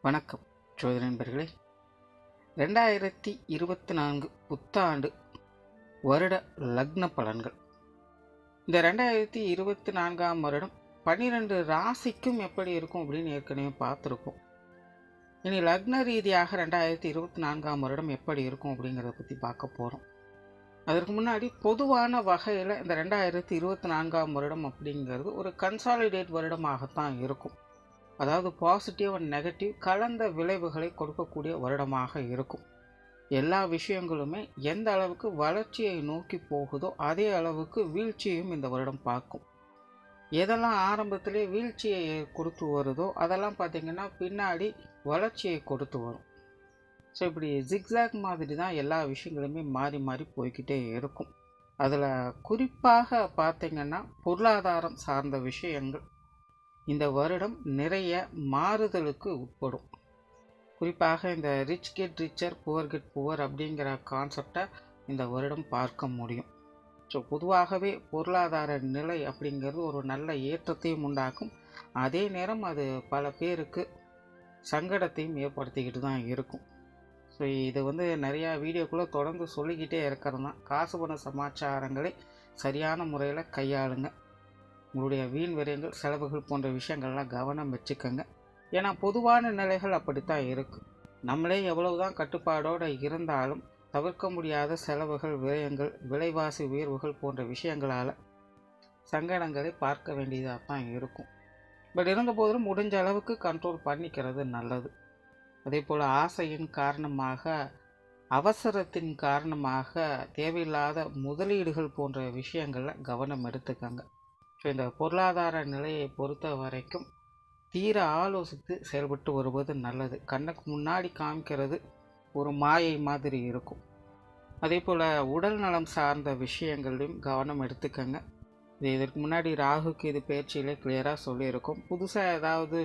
வணக்கம் ஜோதிட நண்பர்களே. 2024 புத்தாண்டு வருட லக்ன பலன்கள். இந்த 2024ஆம் வருடம் 12 ராசிக்கும் எப்படி இருக்கும் அப்படின்னு ஏற்கனவே பார்த்துருக்கோம். இனி லக்ன ரீதியாக 2024ஆம் வருடம் எப்படி இருக்கும் அப்படிங்கிறத பற்றி பார்க்க போகிறோம். அதற்கு முன்னாடி பொதுவான வகையில் இந்த 2024ஆம் வருடம் அப்படிங்கிறது ஒரு கன்சாலிடேட் வருடமாகத்தான் இருக்கும். அதாவது பாசிட்டிவ் அண்ட் நெகட்டிவ் கலந்த விளைவுகளை கொடுக்கக்கூடிய வருடமாக இருக்கும். எல்லா விஷயங்களுமே எந்த அளவுக்கு வளர்ச்சியை நோக்கி போகுதோ அதே அளவுக்கு வீழ்ச்சியையும் இந்த வருடம் பார்க்கும். எதெல்லாம் ஆரம்பத்திலே வீழ்ச்சியை கொடுத்து வருதோ அதெல்லாம் பார்த்திங்கன்னா பின்னாடி வளர்ச்சியை கொடுத்து வரும். ஸோ இப்படி ஜிக்ஸாக் மாதிரி தான் எல்லா விஷயங்களுமே மாறி மாறி போய்கிட்டே இருக்கும். அதில் குறிப்பாக பார்த்திங்கன்னா பொருளாதாரம் சார்ந்த விஷயங்கள் இந்த வருடம் நிறைய மாறுதலுக்கு உட்படும். குறிப்பாக இந்த rich get richer poor get poor அப்படிங்கிற கான்செப்டை இந்த வருடம் பார்க்க முடியும். ஸோ பொதுவாகவே பொருளாதார நிலை அப்படிங்கிறது ஒரு நல்ல ஏற்றத்தையும் உண்டாக்கும். அதே நேரம் அது பல பேருக்கு சங்கடத்தையும் ஏற்படுத்திக்கிட்டு தான் இருக்கும். ஸோ இது நிறையா வீடியோக்குள்ளே தொடர்ந்து சொல்லிக்கிட்டே இருக்கிறது தான். காசு பண சமாச்சாரங்களை சரியான முறையில் கையாளுங்க. உங்களுடைய வீண் விரயங்கள் செலவுகள் போன்ற விஷயங்கள்லாம் கவனம் வச்சுக்கோங்க. ஏன்னா பொதுவான நிலைகள் அப்படித்தான் இருக்குது. நம்மளே எவ்வளவுதான் கட்டுப்பாடோடு இருந்தாலும் தவிர்க்க முடியாத செலவுகள் விரயங்கள் விலைவாசி உயர்வுகள் போன்ற விஷயங்களால் சங்கடங்களை பார்க்க வேண்டியதாக தான் இருக்கும். பட் இருந்த போதிலும் முடிஞ்ச அளவுக்கு கண்ட்ரோல் பண்ணிக்கிறது நல்லது. அதே போல் ஆசையின் காரணமாக அவசரத்தின் காரணமாக தேவையில்லாத முதலீடுகள் போன்ற விஷயங்களில் கவனம் எடுத்துக்கங்க. ஸோ இந்த பொருளாதார நிலையை பொறுத்த வரைக்கும் தீர ஆலோசித்து செயல்பட்டு வருவது நல்லது. கண்ணுக்கு முன்னாடி காமிக்கிறது ஒரு மாயை மாதிரி இருக்கும். அதே போல் உடல் நலம் சார்ந்த விஷயங்களையும் கவனம் எடுத்துக்கங்க. இதற்கு முன்னாடி ராகுக்கு இது பயிற்சியிலே கிளியராக சொல்லியிருக்கும். புதுசாக ஏதாவது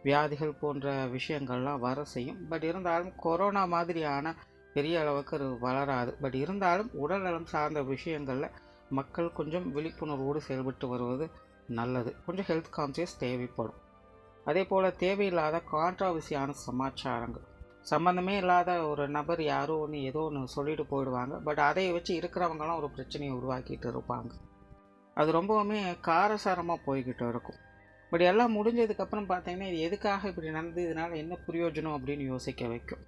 வியாதிகள் போன்ற விஷயங்கள்லாம் வர செய்யும். பட் இருந்தாலும் கொரோனா மாதிரியான பெரிய அளவுக்கு அது வளராது. பட் இருந்தாலும் உடல் நலம் சார்ந்த விஷயங்களில் மக்கள் கொஞ்சம் விழிப்புணர்வோடு செயல்பட்டு வருவது நல்லது. கொஞ்சம் ஹெல்த் கான்சியஸ் தேவைப்படும். அதே போல் தேவையில்லாத கான்ட்ராவர்சியான சமாச்சாரங்கள், சம்மந்தமே இல்லாத ஒரு நபர் யாரோ ஒன்று ஏதோ ஒன்று சொல்லிட்டு போயிடுவாங்க. பட் அதை வச்சு இருக்கிறவங்களாம் ஒரு பிரச்சனையை உருவாக்கிட்டு இருப்பாங்க. அது ரொம்பவுமே காரசாரமாக போய்கிட்டு இருக்கும். பட் எல்லாம் முடிஞ்சதுக்கப்புறம் பார்த்தீங்கன்னா இது எதுக்காக இப்படி நடந்தது, இதனால் என்ன பிரயோஜனம் அப்படின்னு யோசிக்க வைக்கும்.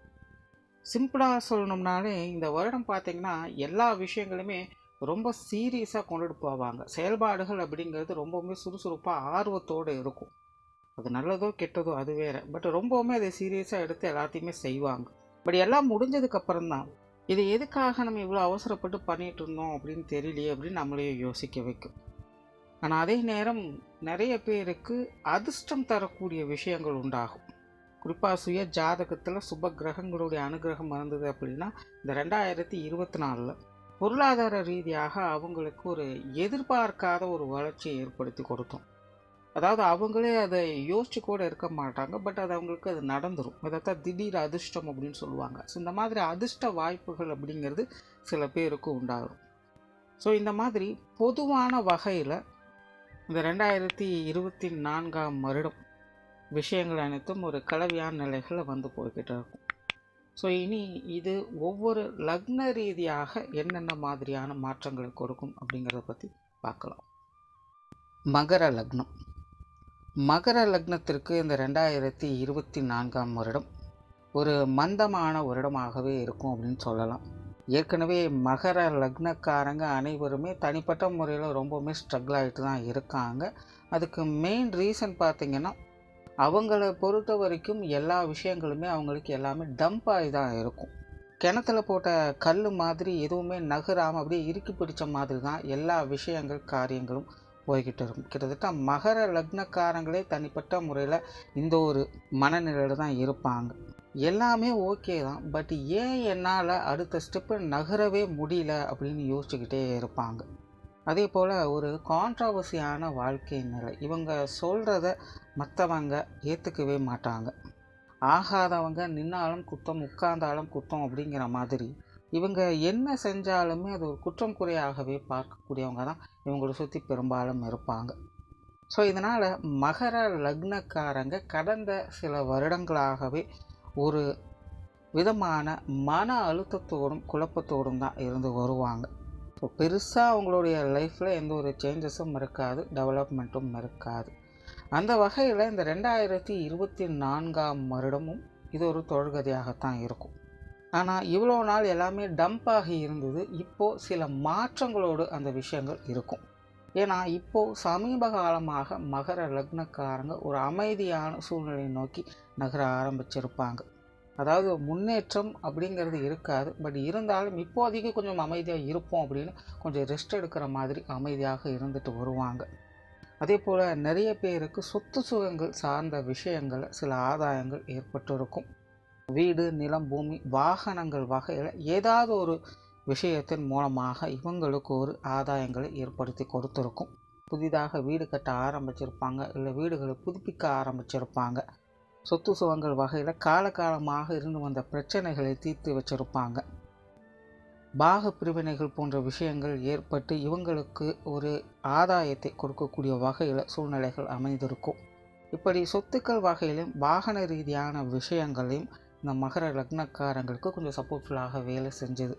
சிம்பிளாக சொல்லணும்னாலே இந்த வருடம் பார்த்திங்கன்னா எல்லா விஷயங்களுமே ரொம்ப சீரியஸாக கொண்டுட்டு போவாங்க. செயல்பாடுகள் அப்படிங்கிறது ரொம்பவுமே சுறுசுறுப்பாக ஆர்வத்தோடு இருக்கும். அது நல்லதோ கெட்டதோ அது வேறு. பட் ரொம்பவுமே அதை சீரியஸாக எடுத்து எல்லாத்தையுமே செய்வாங்க. பட் எல்லாம் முடிஞ்சதுக்கப்புறம் தான் இது எதுக்காக நம்ம இவ்வளோ அவசரப்பட்டு பண்ணிகிட்டு இருந்தோம் அப்படின்னு தெரியலையே அப்படின்னு நம்மளையே யோசிக்க வைக்கும். ஆனால் அதே நேரம் நிறைய பேருக்கு அதிர்ஷ்டம் தரக்கூடிய விஷயங்கள் உண்டாகும். குறிப்பாக சுய ஜாதகத்தில் சுப கிரகங்களுடைய அனுகிரகம் இருந்தது அப்படின்னா இந்த 2024 பொருளாதார ரீதியாக அவங்களுக்கு ஒரு எதிர்பார்க்காத ஒரு வளர்ச்சியை ஏற்படுத்தி கொடுத்தோம். அதாவது அவங்களே அதை யோசிச்சு கூட இருக்க மாட்டாங்க. பட் அது அவங்களுக்கு அது நடந்துடும். அதைத்தான் திடீர் அதிர்ஷ்டம் அப்படின்னு சொல்லுவாங்க. ஸோ இந்த மாதிரி அதிர்ஷ்ட வாய்ப்புகள் அப்படிங்கிறது சில பேருக்கு உண்டாகும். ஸோ இந்த மாதிரி பொதுவான வகையில் இந்த 2024ஆம் வருடம் விஷயங்கள் அனைத்தும் ஒரு கலவையான நிலைகளில் போய்கிட்டு இருக்கும். ஸோ இனி இது ஒவ்வொரு லக்ன ரீதியாக என்னென்ன மாதிரியான மாற்றங்களை கொடுக்கும் அப்படிங்கிறத பற்றி பார்க்கலாம். மகர லக்னம். மகர லக்னத்திற்கு இந்த 2024ஆம் வருடம் ஒரு மந்தமான வருடமாகவே இருக்கும் அப்படின்னு சொல்லலாம். ஏற்கனவே மகர லக்னக்காரங்க அனைவருமே தனிப்பட்ட முறையில் ரொம்பவுமே ஸ்ட்ரகிள் ஆகிட்டு தான் இருக்காங்க. அதுக்கு மெயின் ரீசன் பார்த்திங்கன்னா அவங்கள பொறுத்த வரைக்கும் எல்லா விஷயங்களுமே அவங்களுக்கு எல்லாமே டம்ப் ஆகி தான் இருக்கும். கிணத்துல போட்ட கல் மாதிரி எதுவுமே நகராமல் அப்படியே இறுக்கி பிடிச்ச மாதிரி தான் எல்லா விஷயங்கள் காரியங்களும் போய்கிட்டு இருக்கும். கிட்டத்தட்ட மகர லக்னக்காரங்களே தனிப்பட்ட முறையில் இந்த ஒரு மனநிலையில் தான் இருப்பாங்க. எல்லாமே ஓகே தான், பட் ஏன் என்னால் அடுத்த ஸ்டெப்பு நகரவே முடியல அப்படின்னு யோசிச்சுக்கிட்டே இருப்பாங்க. அதே போல் ஒரு கான்ட்ராவர்சியான வாழ்க்கை நிலை. இவங்க சொல்கிறத மற்றவங்க ஏற்றுக்கவே மாட்டாங்க. ஆகாதவங்க நின்னாலும் குத்தம் உட்கார்ந்தாலும் குத்தம் அப்படிங்கிற மாதிரி இவங்க என்ன செஞ்சாலுமே அது ஒரு குற்றம் குறையாகவே பார்க்கக்கூடியவங்க தான் இவங்களை சுற்றி பெரும்பாலும் இருப்பாங்க. ஸோ இதனால் மகர லக்னக்காரங்க கடந்த சில வருடங்களாகவே ஒரு விதமான மன அழுத்தத்தோடும் குழப்பத்தோடும் தான் இருந்து வருவாங்க. ஸோ பெருசாக அவங்களுடைய லைஃப்பில் எந்த ஒரு சேஞ்சஸும் இருக்காது, டெவலப்மெண்ட்டும் இருக்காது. அந்த வகையில் இந்த 2024ஆம் வருடமும் இது ஒரு தொடர்கதையாகத்தான் இருக்கும். ஆனால் இவ்வளோ நாள் எல்லாமே டம்ப் ஆகி இருந்தது. இப்போது சில மாற்றங்களோடு அந்த விஷயங்கள் இருக்கும். ஏன்னா இப்போது சமீப காலமாக மகர லக்னக்காரங்க ஒரு அமைதியான சூழ்நிலையை நோக்கி நகர ஆரம்பிச்சிருப்பாங்க. அதாவது முன்னேற்றம் அப்படிங்கிறது இருக்காது, பட் இருந்தாலும் இப்போதைக்கு கொஞ்சம் அமைதியாக இருப்போம் அப்படின்னு கொஞ்சம் ரெஸ்ட் எடுக்கிற மாதிரி அமைதியாக இருந்துட்டு வருவாங்க. அதே போல் நிறைய பேருக்கு சொத்து சுகங்கள் சார்ந்த விஷயங்களில் சில ஆதாயங்கள் ஏற்பட்டிருக்கும். வீடு, நிலம், பூமி, வாகனங்கள் வகையில் ஏதாவது ஒரு விஷயத்தின் மூலமாக இவங்களுக்கு ஒரு ஆதாயங்களை ஏற்படுத்தி கொடுத்துருக்கும். புதிதாக வீடு கட்ட ஆரம்பிச்சிருப்பாங்க, இல்லை வீடுகளை புதுப்பிக்க ஆரம்பிச்சிருப்பாங்க. சொத்து சுகங்கள் வகையில் காலகாலமாக இருந்து வந்த பிரச்சனைகளை தீர்த்து வச்சிருப்பாங்க. பாக பிரிவினைகள் போன்ற விஷயங்கள் ஏற்பட்டு இவங்களுக்கு ஒரு ஆதாயத்தை கொடுக்கக்கூடிய வகையில் சூழ்நிலைகள் அமைந்திருக்கும். இப்படி சொத்துக்கள் வகையிலும் வாகன ரீதியான விஷயங்களையும் இந்த மகர லக்னக்காரங்களுக்கு கொஞ்சம் சப்போர்ட்ஃபுல்லாக வேலை செஞ்சது.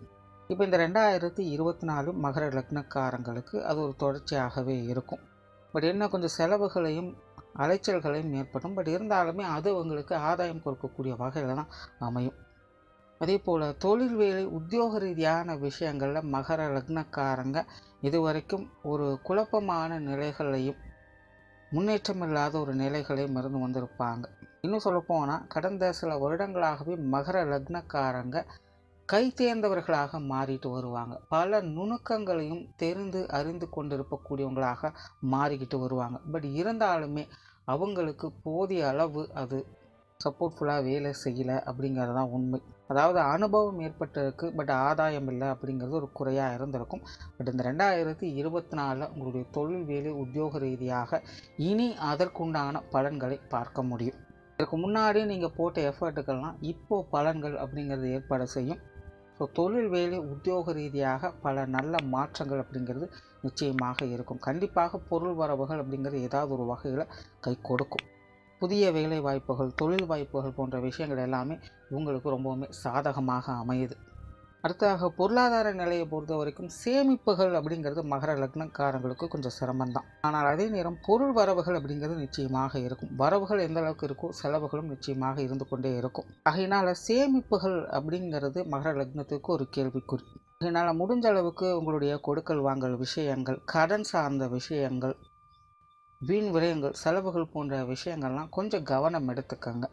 இப்போ இந்த 2024 மகர லக்னக்காரங்களுக்கு அது ஒரு தொடர்ச்சியாகவே இருக்கும். பட் என்ன கொஞ்சம் செலவுகளையும் அலைச்சல்களையும் ஏற்படும். பட் இருந்தாலுமே அது அவங்களுக்கு ஆதாயம் கொடுக்கக்கூடிய வகையில் தான் அமையும். அதே போல் தொழில் வேலை உத்தியோக ரீதியான விஷயங்களில் மகர லக்னக்காரங்க இதுவரைக்கும் ஒரு குழப்பமான நிலைகளையும் முன்னேற்றம் இல்லாத ஒரு நிலைகளையும் இருந்து வந்திருப்பாங்க. இன்னும் சொல்லப்போனால் கடந்த சில வருடங்களாகவே மகர லக்னக்காரங்க கை தேர்ந்தவர்களாக மாறிட்டு வருவாங்க. பல நுணுக்கங்களையும் தெரிந்து அறிந்து கொண்டிருக்கக்கூடியவங்களாக மாறிக்கிட்டு வருவாங்க. பட் இருந்தாலுமே அவங்களுக்கு போதிய அளவு அது சப்போர்ட்ஃபுல்லாக வேலை செய்யலை அப்படிங்கிறது தான் உண்மை. அதாவது அனுபவம் ஏற்பட்டிருக்கு, பட் ஆதாயம் இல்லை அப்படிங்கிறது ஒரு குறையாக இருந்திருக்கும். பட் இந்த 2024 உங்களுடைய தொழில் வேலை உத்தியோக ரீதியாக இனி அதற்குண்டான பலன்களை பார்க்க முடியும். இதற்கு முன்னாடி நீங்கள் போட்ட எஃபர்ட்டுக்கெல்லாம் இப்போது பலன்கள் அப்படிங்கிறது ஏற்பட செய்யும். ஸோ தொழில் வேலை உத்தியோக ரீதியாக பல நல்ல மாற்றங்கள் அப்படிங்கிறது நிச்சயமாக இருக்கும். கண்டிப்பாக பொருள் வரவுகள் அப்படிங்கிறது ஏதாவது ஒரு வகையில் கை கொடுக்கும். புதிய வேலை வாய்ப்புகள், தொழில் வாய்ப்புகள் போன்ற விஷயங்கள் எல்லாமே உங்களுக்கு ரொம்பவுமே சாதகமாக அமையுது. அடுத்ததாக பொருளாதார நிலையை பொறுத்த வரைக்கும் சேமிப்புகள் அப்படிங்கிறது மகர லக்னக்காரங்களுக்கு கொஞ்சம் சிரமம்தான். ஆனால் அதே நேரம் பொருள் வரவுகள் அப்படிங்கிறது நிச்சயமாக இருக்கும். வரவுகள் எந்த அளவுக்கு இருக்கோ செலவுகளும் நிச்சயமாக இருந்து கொண்டே இருக்கும். ஆகையினால் சேமிப்புகள் அப்படிங்கிறது மகர லக்னத்துக்கு ஒரு கேள்விக்குறி. ஆகையினால் முடிஞ்ச அளவுக்கு உங்களுடைய கொடுக்கல் வாங்கல் விஷயங்கள், கடன் சார்ந்த விஷயங்கள், வீண் விரயங்கள், செலவுகள் போன்ற விஷயங்கள்லாம் கொஞ்சம் கவனம் எடுத்துக்கங்க.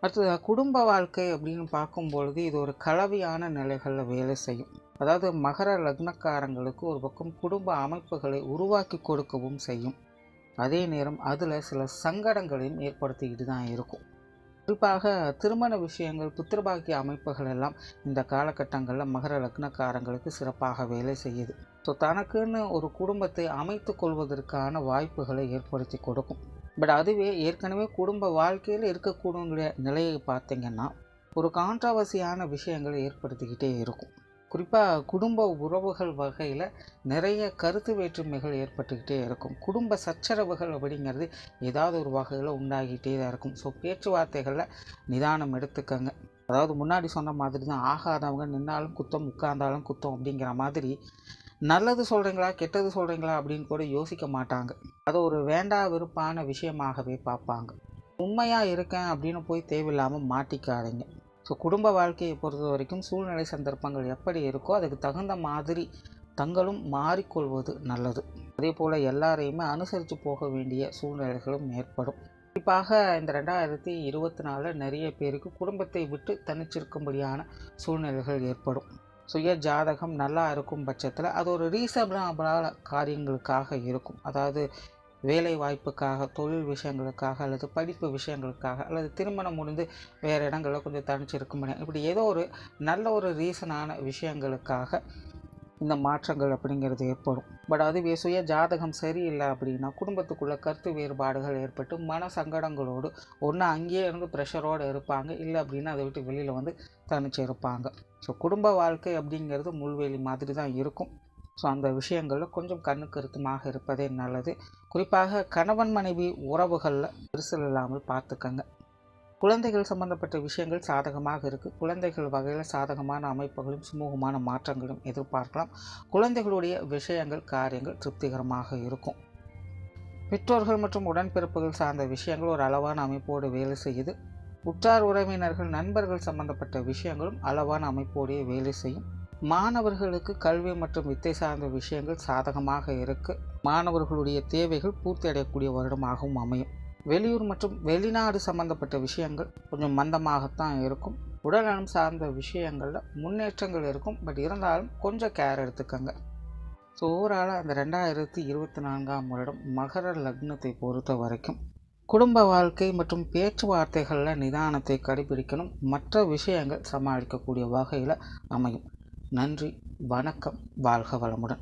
அடுத்தது குடும்ப வாழ்க்கை அப்படின்னு பார்க்கும்பொழுது இது ஒரு கலவையான நிலைகளில் வேலை செய்யும். அதாவது மகர லக்னக்காரங்களுக்கு ஒரு பக்கம் குடும்ப அமைப்புகளை உருவாக்கி கொடுக்கவும் செய்யும். அதே நேரம் அதில் சில சங்கடங்களையும் ஏற்படுத்திக்கிட்டு தான் இருக்கும். குறிப்பாக திருமண விஷயங்கள், புத்திரபாக்கிய அமைப்புகள் எல்லாம் இந்த காலகட்டங்களில் மகர லக்னக்காரங்களுக்கு சிறப்பாக வேலை செய்யுது. ஸோ தனக்குன்னு ஒரு குடும்பத்தை அமைத்து கொள்வதற்கான வாய்ப்புகளை ஏற்படுத்தி கொடுக்கும். பட் அதுவே ஏற்கனவே குடும்ப வாழ்க்கையில் இருக்கக்கூடிய நிலையை பார்த்திங்கன்னா ஒரு கான்ட்ரவர்சியான விஷயங்களை ஏற்படுத்திக்கிட்டே இருக்கும். குறிப்பாக குடும்ப உறவுகள் வகையில் நிறைய கருத்து வேற்றுமைகள் ஏற்பட்டுக்கிட்டே இருக்கும். குடும்ப சச்சரவுகள் அப்படிங்கிறது ஏதாவது ஒரு வகையில் உண்டாகிட்டே தான் இருக்கும். ஸோ பேச்சுவார்த்தைகளில் நிதானம் எடுத்துக்கங்க. அதாவது முன்னாடி சொன்ன மாதிரி தான், ஆகாதவங்க நின்னாலும் குத்தம், உட்கார்ந்தாலும் குத்தம் அப்படிங்கிற மாதிரி நல்லது சொல்கிறீங்களா கெட்டது சொல்கிறீங்களா அப்படின்னு கூட யோசிக்க மாட்டாங்க. அதை ஒரு வேண்டா விருப்பான விஷயமாகவே பார்ப்பாங்க. உண்மையாக இருக்கேன் அப்படின்னு போய் தேவையில்லாமல் மாட்டிக்காதீங்க. ஸோ குடும்ப வாழ்க்கையை பொறுத்த வரைக்கும் சூழ்நிலை சந்தர்ப்பங்கள் எப்படி இருக்கோ அதுக்கு தகுந்த மாதிரி தங்களும் மாறிக்கொள்வது நல்லது. அதே போல் எல்லாரையுமே அனுசரித்து போக வேண்டிய சூழ்நிலைகளும் ஏற்படும். குறிப்பாக இந்த 2024 நிறைய பேருக்கு குடும்பத்தை விட்டு தனிச்சிருக்கும்படியான சூழ்நிலைகள் ஏற்படும். சுய ஜாதகம் நல்லா இருக்கும் பட்சத்தில் அது ஒரு ரீசனபிளான காரியங்களுக்காக இருக்கும். அதாவது வேலை வாய்ப்புக்காக, தொழில் விஷயங்களுக்காக, அல்லது படிப்பு விஷயங்களுக்காக, அல்லது திருமணம் முடிந்து வேறு இடங்களில் கொஞ்சம் தனிச்சிருக்க முடியும். இப்படி ஏதோ ஒரு நல்ல ஒரு ரீசனான விஷயங்களுக்காக இந்த மாற்றங்கள் அப்படிங்கிறது ஏற்படும். பட் அதுவே சுய ஜாதகம் சரியில்லை அப்படின்னா குடும்பத்துக்குள்ளே கருத்து வேறுபாடுகள் ஏற்பட்டு மன சங்கடங்களோடு ஒன்று அங்கேயே இருந்து ப்ரெஷரோடு இருப்பாங்க, இல்லை அப்படின்னா அதை விட்டு வெளியில் வந்து தனிச்சு இருப்பாங்க. ஸோ குடும்ப வாழ்க்கை அப்படிங்கிறது முள்வேலி மாதிரி தான் இருக்கும். ஸோ அந்த விஷயங்களில் கொஞ்சம் கண்ணு கருத்துமாக இருப்பதே நல்லது. குறிப்பாக கணவன் மனைவி உறவுகளில் விரிசல் இல்லாமல் பார்த்துக்கங்க. குழந்தைகள் சம்பந்தப்பட்ட விஷயங்கள் சாதகமாக இருக்குது. குழந்தைகள் வகையில் சாதகமான அமைப்புகளும் சுமூகமான மாற்றங்களும் எதிர்பார்க்கலாம். குழந்தைகளுடைய விஷயங்கள் காரியங்கள் திருப்திகரமாக இருக்கும். பெற்றோர்கள் மற்றும் உடன்பிறப்புகள் சார்ந்த விஷயங்கள் ஒரு அளவான அமைப்போடு வேலை செய்யுது. உற்றார் உறவினர்கள் நண்பர்கள் சம்பந்தப்பட்ட விஷயங்களும் அளவான அமைப்போடையே வேலை செய்யும். மாணவர்களுக்கு கல்வி மற்றும் வித்தை சார்ந்த விஷயங்கள் சாதகமாக இருக்கு. மாணவர்களுடைய தேவைகள் பூர்த்தி அடையக்கூடிய வருடமாகவும் அமையும். வெளியூர் மற்றும் வெளிநாடு சம்பந்தப்பட்ட விஷயங்கள் கொஞ்சம் மந்தமாகத்தான் இருக்கும். உடல்நலம் சார்ந்த விஷயங்களில் முன்னேற்றங்கள் இருக்கும். பட் இருந்தாலும் கொஞ்சம் கேர் எடுத்துக்கங்க. ஸோ ஓவராலாக அந்த 2024ஆம் வருடம் மகர லக்னத்தை பொறுத்த வரைக்கும் குடும்ப வாழ்க்கை மற்றும் பேச்சுவார்த்தைகளில் நிதானத்தை கடைபிடிக்கணும். மற்ற விஷயங்கள் சமாளிக்கக்கூடிய வகையில் அமையும். நன்றி, வணக்கம், வாழ்க வளமுடன்.